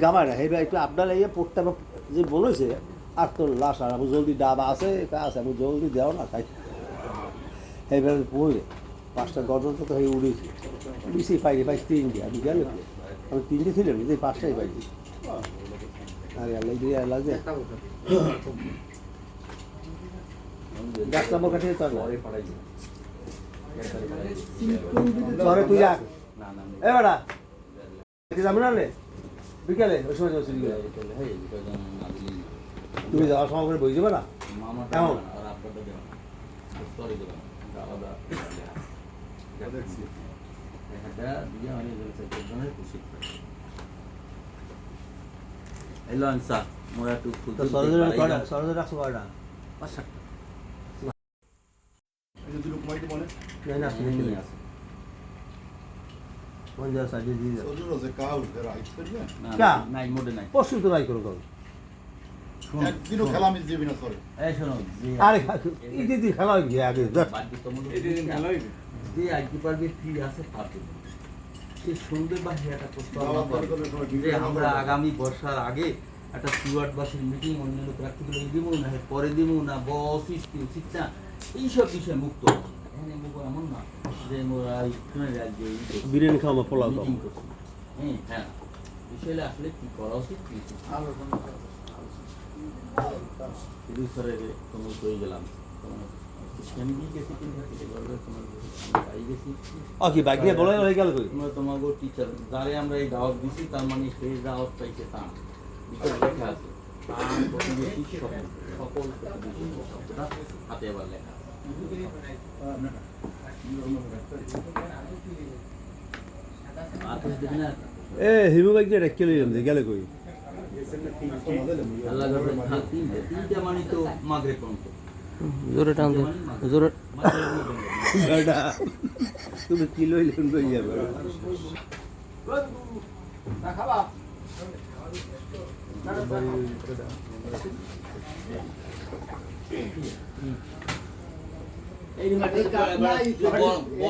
গামায় না হেবা একটু আপনার এই পড়তে যে বলেছে আর তোর লাশ আর আমি জলদি ডাবা আছে আছে আমি জলদি দেও না খাই এইবার পড়ে 5টা গর্জন তো হয়ে উড়েছি উড়েছি পাইনি পাই 3টে আমি গেল আমি 3টে ছিলাম যে 5টাই পাইছি আরে আল্লাহ দিয়ে আল্লাহ যে গাছটা আমার কাছে তো ঘরে তুই যা এ বেটা যাবি না বিকালে ওই সময় যাচ্ছি তুমি যাওয়ার সময় করে বই যাবে না কেমন পরশু তো নাই কোনো একদিনও খেলা মিস দিবি না সরে এই শোনো আরে এই দিদি খেলা হয়ে গিয়ে আগে যে আইতে পারবে ফ্রি আছে পারবে সে শুনবে বা একটা প্রস্তাব যে আমরা আগামী বর্ষার আগে একটা স্টুয়ার্ড বাসের মিটিং অন্যান্য প্র্যাকটিক্যাল দিব না পরে দিব না বস উচিত না এইসব বিষয়ে মুক্ত এখানে এমন না যে মোরা বিরিয়ানি খাওয়া পোলাও মিটিং করছি হ্যাঁ বিষয়টা আসলে কি করা উচিত কি স্যারের তোমার কই গেলাম কি বাইক নিয়ে বলে হয়ে গেল তোমাকে টিচার যারে আমরা এই দাওয়াত দিছি তার মানে সেই দাওয়াত পাইছে তা ভিতরে লেখা আছে প্রতিবেশী সকল শব্দটা হাতে আবার লেখা এ হিমু বাইক নিয়ে রেখে গেলে কই তিনটা মানে তো মাগরে পর্যন্ত জোরে টান জোরে তুমি কি লইলেন লই যাবে এই